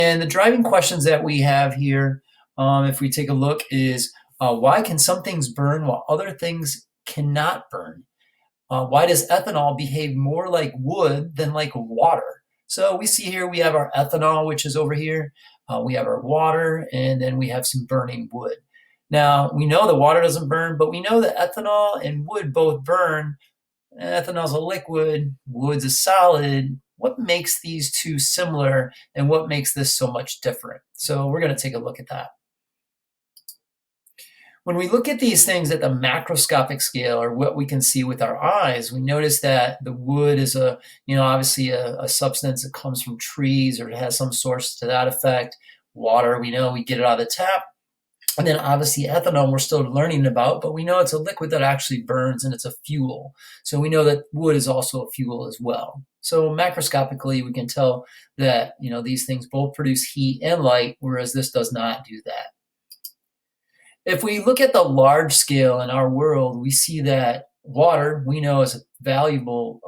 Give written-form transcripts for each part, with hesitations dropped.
And the driving questions that we have here, if we take a look, is why can some things burn while other things cannot burn? Why does ethanol behave more like wood than like water? So we see here we have our ethanol, which is over here. We have our water, and then we have some burning wood. Now, we know that water doesn't burn, but we know that ethanol and wood both burn. Ethanol's a liquid, wood's a solid. What makes these two similar, and what makes this so much different? So we're going to take a look at that. When we look at these things at the macroscopic scale, or what we can see with our eyes, we notice that the wood is obviously a substance that comes from trees, or it has some source to that effect. Water, we know we get it out of the tap. And then obviously ethanol we're still learning about, but we know it's a liquid that actually burns and it's a fuel. So we know that wood is also a fuel as well. So macroscopically, we can tell that these things both produce heat and light, whereas this does not do that. If we look at the large scale in our world, we see that water we know is a valuable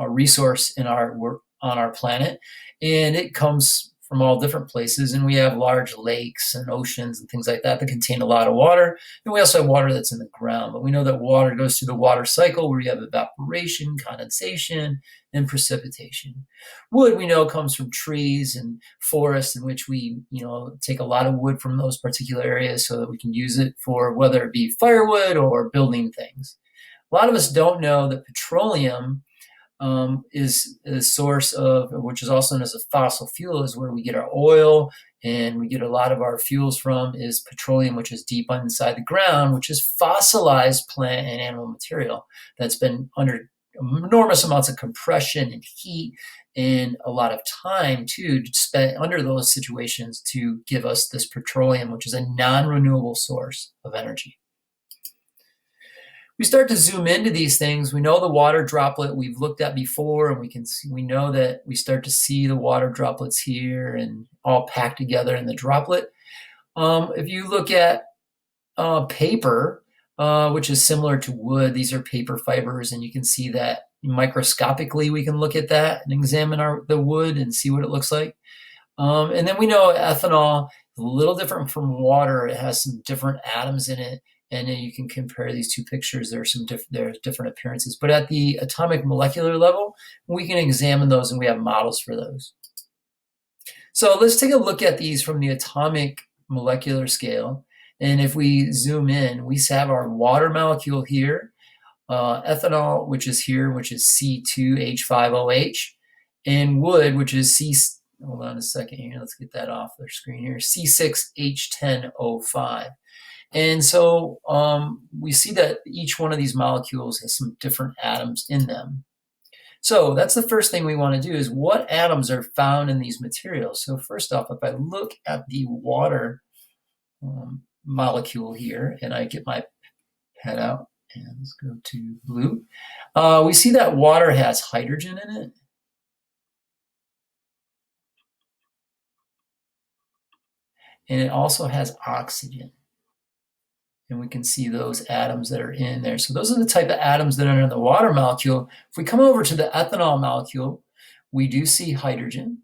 resource on our planet, and it comes from all different places, and we have large lakes and oceans and things like that that contain a lot of water, and we also have water that's in the ground. But we know that water goes through the water cycle where you have evaporation, condensation, and precipitation. Wood we know comes from trees and forests, in which we take a lot of wood from those particular areas so that we can use it for whether it be firewood or building things. A lot of us don't know that petroleum is a source of, which is also known as a fossil fuel, is where we get our oil, and we get a lot of our fuels from is petroleum, which is deep inside the ground, which is fossilized plant and animal material that's been under enormous amounts of compression and heat and a lot of time too spent under those situations to give us this petroleum, which is a non-renewable source of energy. We start to zoom into these things. We know the water droplet we've looked at before, and we know that we start to see the water droplets here and all packed together in the droplet. If you look at paper, which is similar to wood, these are paper fibers, and you can see that microscopically we can look at that and examine the wood and see what it looks like. And then we know ethanol is a little different from water. It has some different atoms in it. And then you can compare these two pictures. There's different appearances. But at the atomic molecular level, we can examine those, and we have models for those. So let's take a look at these from the atomic molecular scale. And if we zoom in, we have our water molecule here, ethanol, which is here, which is C2H5OH, and wood, which is hold on a second here, let's get that off the screen here, C6H10O5. And so we see that each one of these molecules has some different atoms in them. So that's the first thing we want to do, is what atoms are found in these materials. So first off, if I look at the water molecule here, and I get my pen out, and let's go to blue, we see that water has hydrogen in it. And it also has oxygen. And we can see those atoms that are in there. So those are the type of atoms that are in the water molecule. If we come over to the ethanol molecule, we do see hydrogen.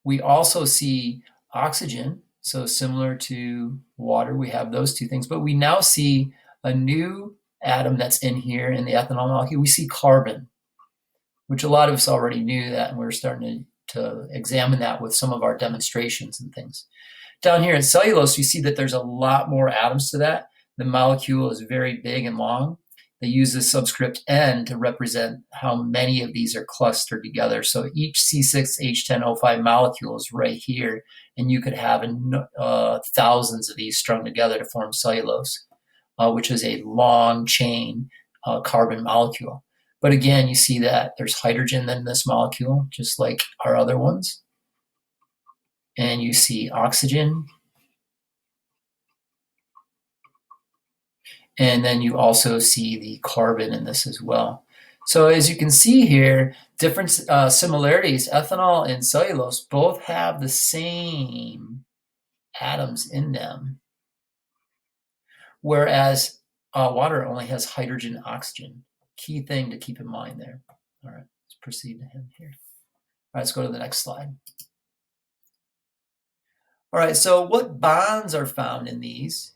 We also see oxygen. So similar to water, we have those two things. But we now see a new atom that's in here in the ethanol molecule. We see carbon, which a lot of us already knew that, and we're starting to examine that with some of our demonstrations and things. Down here in cellulose, you see that there's a lot more atoms to that. The molecule is very big and long. They use the subscript N to represent how many of these are clustered together. So each C6H10O5 molecule is right here, and you could have thousands of these strung together to form cellulose, which is a long chain carbon molecule. But again, you see that there's hydrogen in this molecule, just like our other ones. And you see oxygen. And then you also see the carbon in this as well. So as you can see here, different similarities. Ethanol and cellulose both have the same atoms in them, whereas water only has hydrogen and oxygen. key thing to keep in mind there. All right, let's proceed to him here. All right, let's go to the next slide. All right, so what bonds are found in these?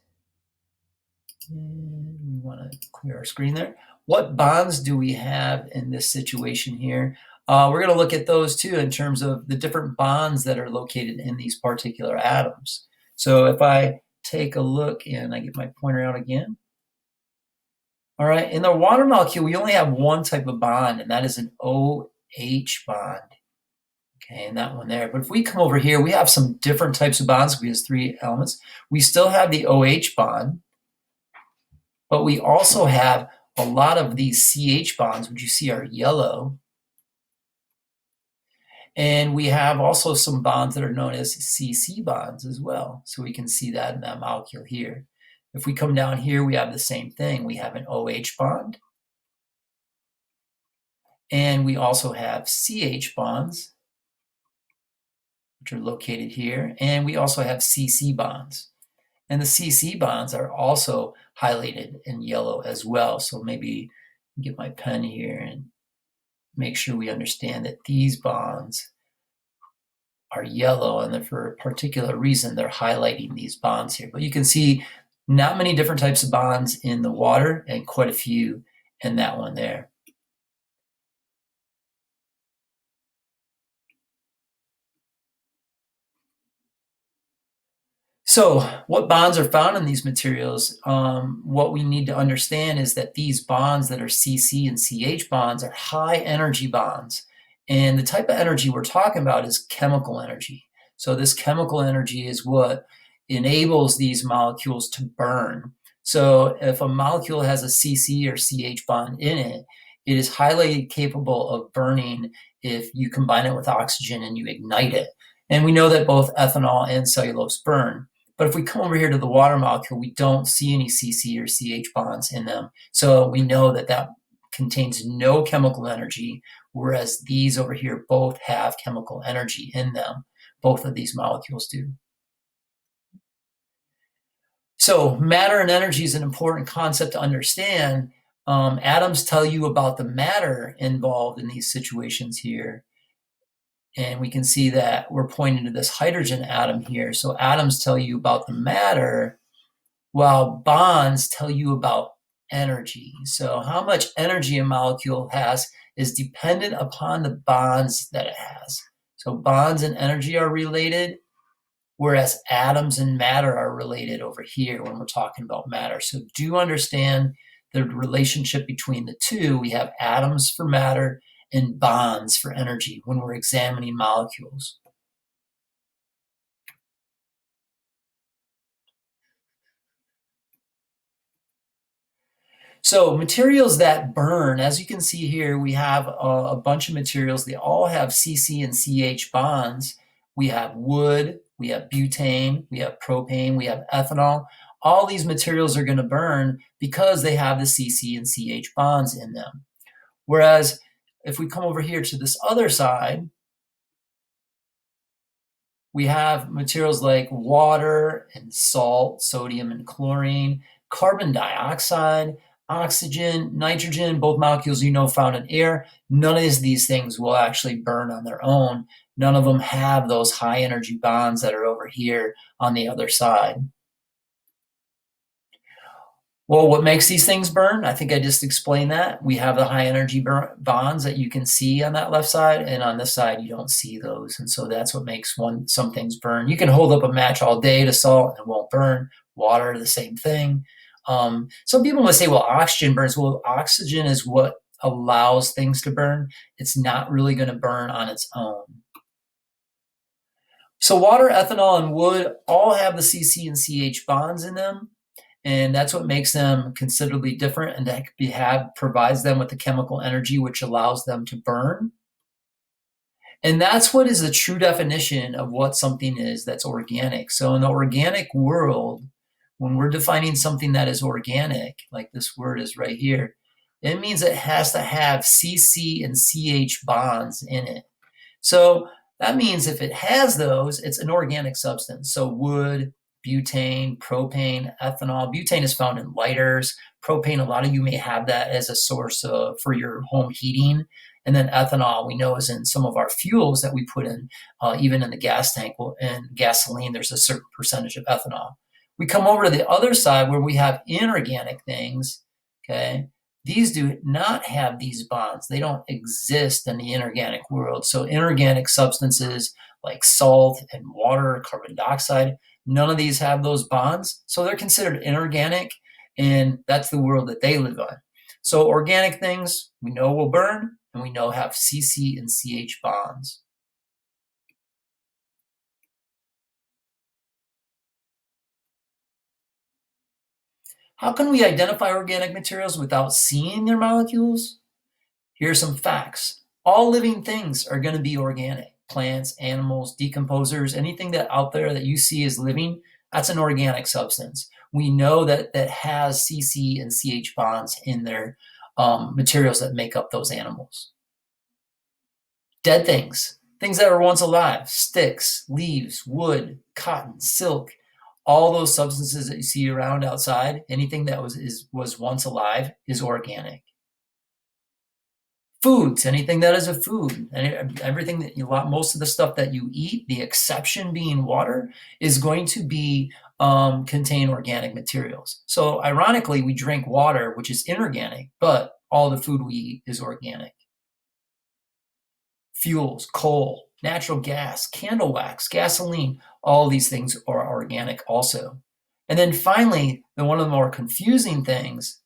And we want to clear our screen there. What bonds do we have in this situation here? We're going to look at those too in terms of the different bonds that are located in these particular atoms. So if I take a look and I get my pointer out again. All right, in the water molecule, we only have one type of bond, and that is an OH bond. Okay, and that one there. But if we come over here, we have some different types of bonds. We have 3 elements. We still have the OH bond, but we also have a lot of these CH bonds, which you see are yellow. And we have also some bonds that are known as CC bonds as well. So we can see that in that molecule here. If we come down here, we have the same thing. We have an OH bond. And we also have CH bonds, which are located here. And we also have CC bonds. And the CC bonds are also highlighted in yellow as well. So maybe get my pen here and make sure we understand that these bonds are yellow, and for a particular reason, they're highlighting these bonds here. But you can see not many different types of bonds in the water and quite a few in that one there. So what bonds are found in these materials? What we need to understand is that these bonds that are CC and CH bonds are high energy bonds. And the type of energy we're talking about is chemical energy. So this chemical energy is what enables these molecules to burn. So if a molecule has a CC or CH bond in it, it is highly capable of burning if you combine it with oxygen and you ignite it. And we know that both ethanol and cellulose burn. But if we come over here to the water molecule, we don't see any CC or CH bonds in them. So we know that that contains no chemical energy, whereas these over here both have chemical energy in them. Both of these molecules do. So matter and energy is an important concept to understand. Atoms tell you about the matter involved in these situations here. And we can see that we're pointing to this hydrogen atom here. So atoms tell you about the matter, while bonds tell you about energy. So how much energy a molecule has is dependent upon the bonds that it has. So bonds and energy are related, whereas atoms and matter are related over here when we're talking about matter. So do understand the relationship between the two. We have atoms for matter and bonds for energy when we're examining molecules. So materials that burn, as you can see here, we have a bunch of materials. They all have CC and CH bonds. We have wood, we have butane, we have propane, we have ethanol. All these materials are going to burn because they have the CC and CH bonds in them. Whereas if we come over here to this other side, we have materials like water and salt, sodium and chlorine, carbon dioxide, oxygen, nitrogen, both molecules found in air. None of these things will actually burn on their own. None of them have those high energy bonds that are over here on the other side. Well, what makes these things burn? I think I just explained that. We have the high energy bonds that you can see on that left side, and on this side you don't see those. And so that's what makes some things burn. You can hold up a match all day to salt and it won't burn. Water, the same thing. Some people might say, well, oxygen burns. Well, oxygen is what allows things to burn. It's not really going to burn on its own. So water, ethanol, and wood all have the CC and CH bonds in them. And that's what makes them considerably different, and that provides them with the chemical energy which allows them to burn. And that's what is the true definition of what something is that's organic. So in the organic world, when we're defining something that is organic, like this word is right here, it means it has to have CC and CH bonds in it. So that means if it has those, it's an organic substance. So wood, butane, propane, ethanol. Butane is found in lighters. Propane, a lot of you may have that as a source for your home heating. And then ethanol, we know, is in some of our fuels that we put in, even in the gas tank. In gasoline, there's a certain percentage of ethanol. We come over to the other side where we have inorganic things, okay? These do not have these bonds. They don't exist in the inorganic world. So inorganic substances like salt and water, carbon dioxide, none of these have those bonds. So they're considered inorganic, and that's the world that they live on. So organic things we know will burn, and we know have CC and CH bonds. How can we identify organic materials without seeing their molecules? Here are some facts. All living things are going to be organic. Plants, animals, decomposers, anything that out there that you see is living, that's an organic substance. We know that has CC and CH bonds in their materials that make up those animals. Dead things, things that were once alive, sticks, leaves, wood, cotton, silk, all those substances that you see around outside, anything that was once alive is organic. Foods, anything that is a food, and everything that most of the stuff that you eat, the exception being water, is going to be contain organic materials. So ironically, we drink water, which is inorganic, but all the food we eat is organic. Fuels, coal, natural gas, candle wax, gasoline, all these things are organic also. And then finally, one of the more confusing things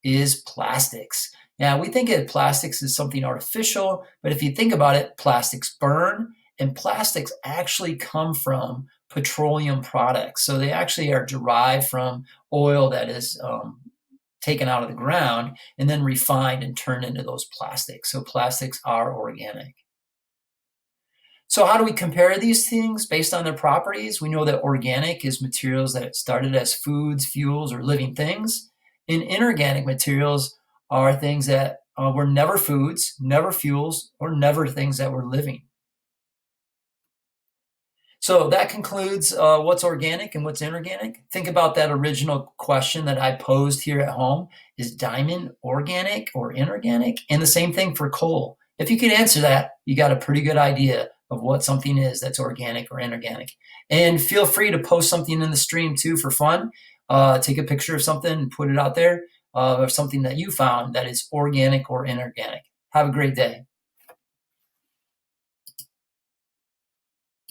is plastics. Now, we think of plastics as something artificial, but if you think about it, plastics burn, and plastics actually come from petroleum products. So they actually are derived from oil that is taken out of the ground and then refined and turned into those plastics. So plastics are organic. So how do we compare these things based on their properties? We know that organic is materials that started as foods, fuels, or living things. And inorganic materials are things that were never foods, never fuels, or never things that were living. So that concludes what's organic and what's inorganic. Think about that original question that I posed here at home. Is diamond organic or inorganic? And the same thing for coal. If you could answer that, you got a pretty good idea of what something is that's organic or inorganic. And feel free to post something in the stream too for fun. Take a picture of something and put it out there, or something that you found that is organic or inorganic. Have a great day.